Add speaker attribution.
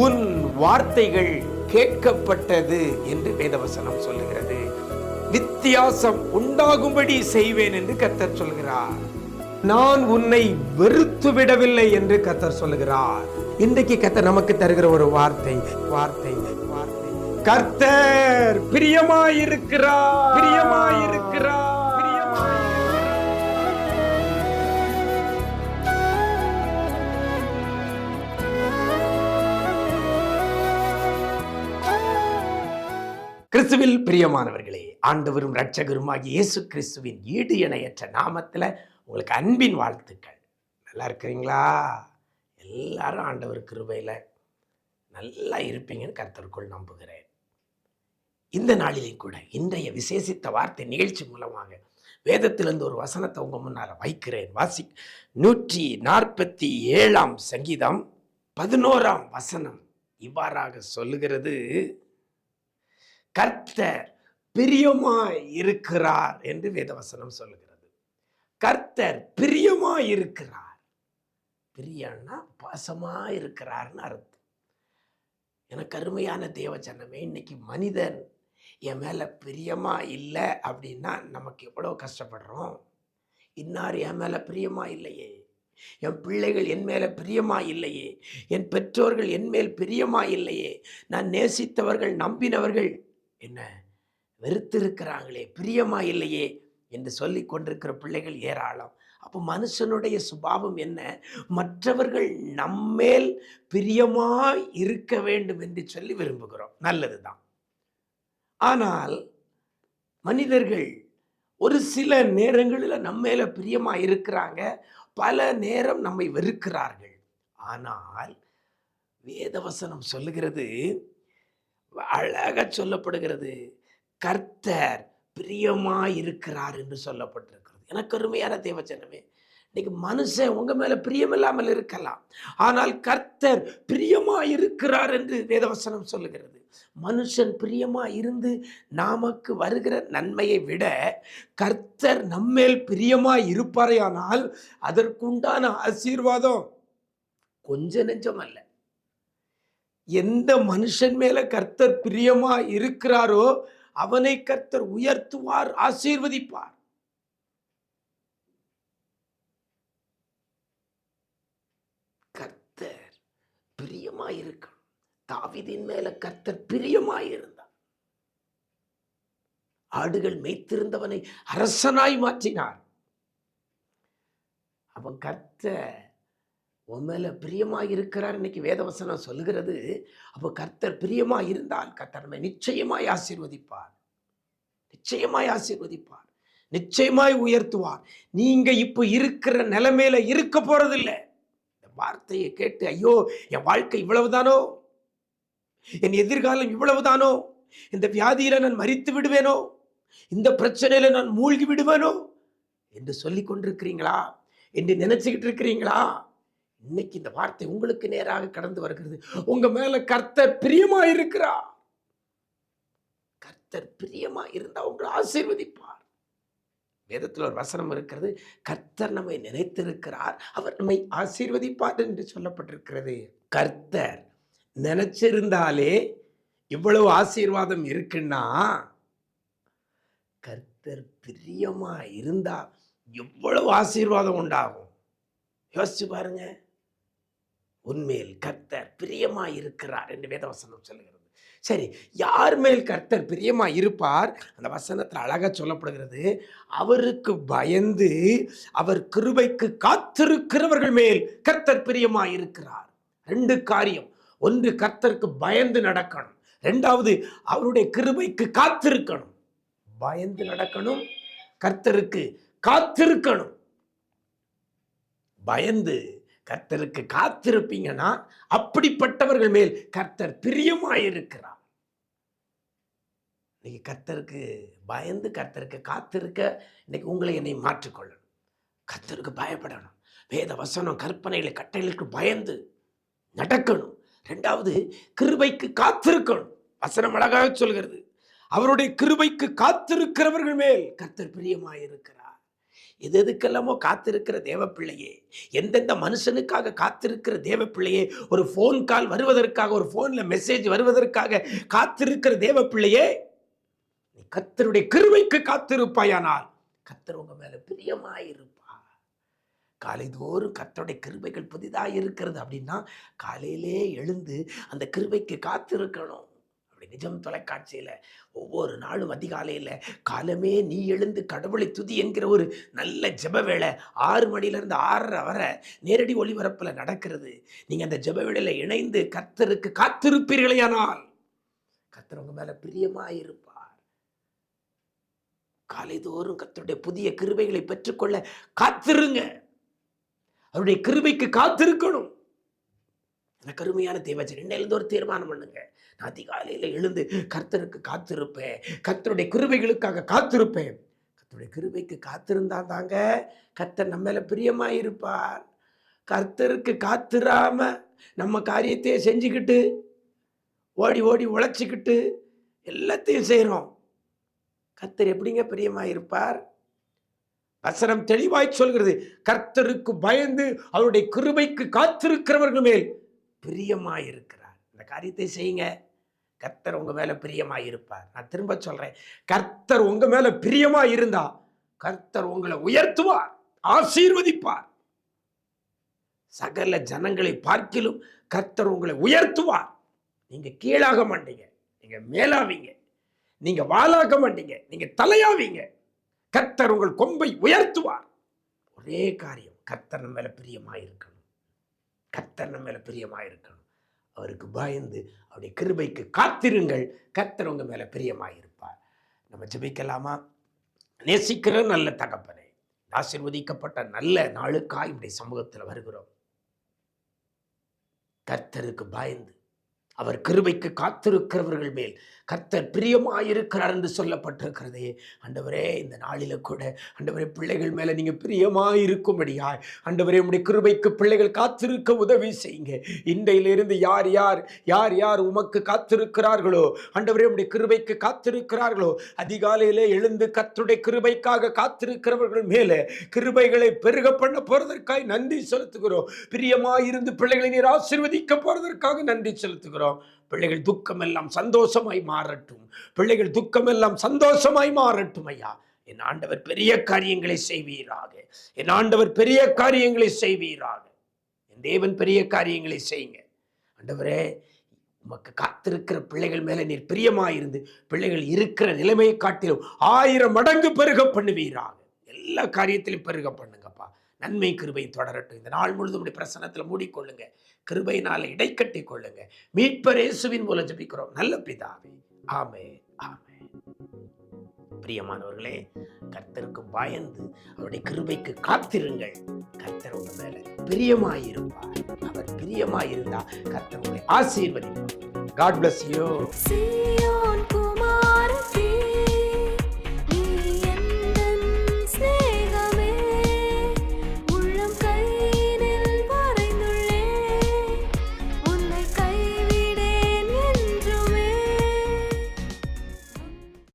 Speaker 1: உன் வார்த்தைகள் கேட்கப்பட்டது என்று வேதவசனம் சொல்லுகிறது. வித்தியாசம் உண்டாகும்படி செய்வேன் என்று கர்த்தர் சொல்கிறார். நான் உன்னை வெறுத்து விடவில்லை என்று கர்த்தர் சொல்லுகிறார். இன்றைக்கு கர்த்தர் நமக்கு தருகிற ஒரு வார்த்தை வார்த்தை வார்த்தை கர்த்தர் பிரியமாயிருக்கிறார், பிரியமாயிருக்கிறார். கிறிஸ்துவில் பிரியமானவர்களே, ஆண்டவரும் இரட்சகருமாகிய இயேசு கிறிஸ்துவின் ஈடு இணையற்ற நாமத்தில் உங்களுக்கு அன்பின் வாழ்த்துக்கள். நல்லா இருக்கிறீங்களா? எல்லாரும் ஆண்டவர் கிருபையில் நல்லா இருப்பீங்கன்னு கர்த்தருக்குள் நம்புகிறேன். இந்த நாளிலே கூட இன்றைய விசேஷித்த வார்த்தை நிகழ்ச்சி மூலமாக வேதத்திலிருந்து ஒரு வசனத்தை உங்க முன்னால் வைக்கிறேன். 147 சங்கீதம் 11 வசனம் இவ்வாறாக சொல்லுகிறது, கர்த்தர் பிரியமாய் இருக்கிறார் என்று வேதவசனம் சொல்லுகிறது. கர்த்தர் பிரியமாய் இருக்கிறார். பிரியம்னா பாசமா இருக்கிறார்னு அர்த்தம். எனக்கு அருமையான தேவஜனமே, இன்னைக்கு மனிதன் என் மேல பிரியமா இல்லை அப்படின்னா நமக்கு எவ்வளவு கஷ்டப்படுறோம். இன்னார் என் மேல பிரியமா இல்லையே, என் பிள்ளைகள் என் மேல பிரியமா இல்லையே, என் பெற்றோர்கள் என் மேல் பிரியமா இல்லையே, நான் நேசித்தவர்கள் நம்பினவர்கள் என்ன வெறுத்திருக்கிறாங்களே, பிரியமா இல்லையே என்று சொல்லி கொண்டிருக்கிற பிள்ளைகள் ஏராளம். அப்போ மனுஷனுடைய சுபாவம் என்ன? மற்றவர்கள் நம்மேல் பிரியமாய் இருக்க வேண்டும் என்று சொல்லி விரும்புகிறோம். நல்லதுதான். ஆனால் மனிதர்கள் ஒரு சில நேரங்களில் நம்ம மேல பிரியமா இருக்கிறாங்க, பல நேரம் நம்மை வெறுக்கிறார்கள். ஆனால் வேதவசனம் சொல்லுகிறது, அழகா சொல்லப்படுகிறது, கர்த்தர் பிரியமாய் இருக்கிறார் என்று சொல்லப்பட்டிருக்கிறது. எனக்கு அருமையான தேவஜனமே, இன்னைக்கு மனுஷன் உங்க மேல பிரியம் இல்லாமல் இருக்கலாம், ஆனால் கர்த்தர் பிரியமாய் இருக்கிறார் என்று வேதவசனம் சொல்லுகிறது. மனுஷன் பிரியமா இருந்து நமக்கு வருகிற நன்மையை விட கர்த்தர் நம்மேல் பிரியமாய் இருப்பாரையானால் அதற்குண்டான ஆசீர்வாதம் கொஞ்ச நெஞ்சம் அல்ல. எந்த மனுஷன் மேல கர்த்தர் பிரியமா இருக்கிறாரோ அவனை கர்த்தர் உயர்த்துவார், ஆசீர்வதிப்பார். கர்த்தர் பிரியமா இருக்கணும். தாவீதின் மேல கர்த்தர் பிரியமா இருந்தார். ஆடுகள் மேய்த்திருந்தவனை அரசனாய் மாற்றினார். அவன் கர்த்தர் உன் மேல பிரியமா இருக்கிறார் இன்னைக்கு வேதவசனம் சொல்லுகிறது. அப்போ கர்த்தர் பிரியமா இருந்தால் கர்த்தர் நம்மை நிச்சயமாய் ஆசீர்வதிப்பார், நிச்சயமாய் ஆசீர்வதிப்பார், நிச்சயமாய் உயர்த்துவார். நீங்க இப்போ இருக்கிற நிலைமையில இருக்க போறதில்லை. இந்த வார்த்தையை கேட்டு ஐயோ என் வாழ்க்கை இவ்வளவுதானோ, என் எதிர்காலம் இவ்வளவுதானோ, இந்த வியாதியில நான் மரித்து விடுவேனோ, இந்த பிரச்சனையில நான் மூழ்கி விடுவேனோ என்று சொல்லி கொண்டிருக்கிறீங்களா, என்று நினைச்சுக்கிட்டு இருக்கிறீங்களா? இன்னைக்கு இந்த வார்த்தை உங்களுக்கு நேராக கடந்து வருகிறது. உங்க மேல கர்த்தர் பிரியமா இருக்கிறார். கர்த்தர் பிரியமா இருந்தா உங்களை ஆசீர்வதிப்பார். வேதத்தில் ஒரு வசனம் இருக்கிறது, கர்த்தர் நம்மை நினைத்திருக்கிறார், அவர் நம்மை ஆசீர்வதிப்பார் என்று சொல்லப்பட்டிருக்கிறது. கர்த்தர் நினைச்சிருந்தாலே இவ்வளவு ஆசீர்வாதம் இருக்குன்னா, கர்த்தர் பிரியமா இருந்தா எவ்வளவு ஆசீர்வாதம் உண்டாகும். யோசிச்சு பாருங்க. உன்மேல் கர்த்தர் பிரியமாய் இருக்கிறார் என்று வேதவசனம் சொல்லுகிறது. சரி, யார் மேல் கர்த்தர் பிரியமாய் இருப்பார்? அந்த வசனத்தில் அழகா சொல்லப்படுகிறது, அவருக்கு பயந்து அவர் கிருபைக்கு காத்திருக்கிறவர்கள் மேல் கர்த்தர் பிரியமாய் இருக்கிறார். 2 காரியம். ஒன்று, கர்த்தருக்கு பயந்து நடக்கணும். 2வது, அவருடைய கிருபைக்கு காத்திருக்கணும். பயந்து நடக்கணும், கர்த்தருக்கு காத்திருக்கணும். பயந்து கர்த்தருக்கு காத்திருப்பீங்கன்னா அப்படிப்பட்டவர்கள் மேல் கர்த்தர் பிரியமாயிருக்கிறார். இன்னைக்கு கர்த்தருக்கு பயந்து கர்த்தருக்கு காத்திருக்க இன்னைக்கு உங்களை என்னை மாற்றிக்கொள்ளணும். கர்த்தருக்கு பயப்படணும். வேத வசனம் கற்பனைகளை கட்டளைகளுக்கு பயந்து நடக்கணும். 2வது, கிருபைக்கு காத்திருக்கணும். வசனம் அழகாக சொல்கிறது, அவருடைய கிருபைக்கு காத்திருக்கிறவர்கள் மேல் கர்த்தர் பிரியமாயிருக்கிறார். எது எதுக்கெல்லாமோ காத்திருக்கிற தேவ பிள்ளையே, எந்தெந்த மனுஷனுக்காக காத்திருக்கிற தேவ பிள்ளையே, ஒரு போன் கால் வருவதற்காக, ஒரு போன்ல மெசேஜ் வருவதற்காக காத்திருக்கிற தேவ பிள்ளையே, நீ கர்த்தருடைய கிருபைக்கு காத்திருப்பாயானால் கர்த்தர் உங்க மேல பிரியமாயிருப்பார். காலைதோறும் கர்த்தருடைய கிருபைகள் புதிதாக இருக்கிறது அப்படின்னா காலையிலே எழுந்து அந்த கிருபைக்கு காத்திருக்கணும். அப்படி நிஜம் தொலைக்காட்சியில் ஒவ்வொரு நாளும் அதிகாலையில் காலமே நீ எழுந்து கடவுளை துதி என்கிற ஒரு நல்ல ஜெப வேளை 6 மணிலேருந்து 6:30 வரை நேரடி ஒளிபரப்பில் நடக்கிறது. நீங்கள் அந்த ஜெப வேளையில் இணைந்து கர்த்தருக்கு காத்திருப்பீர்களேயானால் கர்த்தர் உங்க மேல பிரியமாயிருப்பார். காலைதோறும் கர்த்தருடைய புதிய கிருபைகளை பெற்றுக்கொள்ள காத்திருங்க. அவருடைய கிருபைக்கு காத்திருக்கணும். எனக்கு அருமையான தேவச்சன், இன்னையிலிருந்து ஒரு தீர்மானம் பண்ணுங்க. நான் அதிகாலையில் எழுந்து கர்த்தருக்கு காத்திருப்பேன், கர்த்தருடைய கிருபைகளுக்காக காத்திருப்பேன். கர்த்தருடைய கிருபைக்கு காத்திருந்தா தாங்க கர்த்தர் நம்ம மேல பிரியமாயிருப்பார். கர்த்தருக்கு காத்திராம நம்ம காரியத்தையே செஞ்சுக்கிட்டு ஓடி ஓடி உழைச்சிக்கிட்டு எல்லாத்தையும் செய்கிறோம். கர்த்தர் எப்படிங்க பிரியமாயிருப்பார்? வசனம் தெளிவாய் சொல்கிறது, கர்த்தருக்கு பயந்து அவருடைய கிருபைக்கு காத்திருக்கிறவர்கள் மேல் பிரியமாயிருக்கிறார். இந்த காரியத்தை செய்யுங்க, கர்த்தர் உங்க மேல பிரியமாயிருப்பார். நான் திரும்ப சொல்றேன், கர்த்தர் உங்க மேல பிரியமாயிருந்தா கர்த்தர் உங்களை உயர்த்துவார், ஆசீர்வதிப்பார். சகல ஜனங்களை பார்க்கிலும் கர்த்தர் உங்களை உயர்த்துவார். நீங்க கீழாக மாட்டீங்க, நீங்க மேலாவீங்க. நீங்க வாளாக மாட்டீங்க, நீங்க தலையாவீங்க. கர்த்தர் உங்கள் கொம்பை உயர்த்துவார். ஒரே காரியம், கர்த்தர் நம்ம மேல பிரியமாயிருக்கணும். கர்த்தர் நம்ம மேல பிரியமாயிருக்கணும். அவருக்கு பயந்து அவருடைய கிருபைக்கு காத்திருங்கள், கர்த்தர் உங்க மேல பிரியமாயிருப்பார். நம்ம ஜெபிக்கலாமா? நேசிக்கிற நல்ல தகப்பனே, ஆசீர்வதிக்கப்பட்ட நல்ல நாளுக்காய் உடைய சமூகத்தில் வருகிறோம். கர்த்தருக்கு பயந்து அவர் கிருபைக்கு காத்திருக்கிறவர்கள் மேல் கர்த்தர் பிரியமாயிருக்கிறார் என்று சொல்லப்பட்டிருக்கிறதே. ஆண்டவரே, இந்த நாளில கூட ஆண்டவரே பிள்ளைகள் மேல நீங்க பிரியமாயிருக்கும்படியாய் ஆண்டவரே உம்முடைய கிருபைக்கு பிள்ளைகள் காத்திருக்க உதவி செய்யுங்க. இன்றையிலிருந்து யார் யார் யார் யார் உமக்கு காத்திருக்கிறார்களோ, ஆண்டவரே உம்முடைய கிருபைக்கு காத்திருக்கிறார்களோ, அதிகாலையிலே எழுந்து கர்த்தருடைய கிருபைக்காக காத்திருக்கிறவர்கள் மேல கிருபைகளை பெருக பண்ண போறதற்காக நன்றி செலுத்துகிறோம். பிரியமாயிருந்து பிள்ளைகளை நீர் ஆசீர்வதிக்க போறதற்காக நன்றி செலுத்துகிறோம். பிள்ளைகள் துக்கம் எல்லாம் சந்தோஷமாய் மாறட்டும். பிள்ளைகள் துக்கம் எல்லாம் சந்தோஷமாய் மாறட்டும். ஐயா, என் ஆண்டவர் பெரிய காரியங்களை செய்வீராக. என் ஆண்டவர் பெரிய காரியங்களை செய்வீராக. என் தேவன் பெரிய காரியங்களை செய்யுங்க. ஆண்டவரே, உமக்கு காத்திருக்கிற பிள்ளைகள் மேல நீர் பிரியமாயிருந்து பிள்ளைகள் இருக்கிற நிலைமையை காட்டிலும் 1000 மடங்கு பெருக பண்ணுவீராக. எல்லா காரியத்திலும் பெருக பண்ணுங்கப்பா. நன்மை கிருபை தொடரட்டும். இந்த நாள் முழுதும் பிரசன்னத்தில் மூடிக்கொள்ளுங்க. கிருபையினால இடைக்கட்டி கொள்ளுங்க. மீட்பர் இயேசுவின் மூலம் ஜெபிக்கிறோம் நல்ல பிதாவே, ஆமென், ஆமென். பிரியமானவர்களே, கர்த்தருக்கு பயந்து அவருடைய கிருபைக்கு காத்திருங்கள். கர்த்தர் உங்க மேல பிரியமாயிருப்பார். அவர் பிரியமாயிருந்தா கர்த்தர் உங்களை ஆசீர்வதிப்பார். God bless you.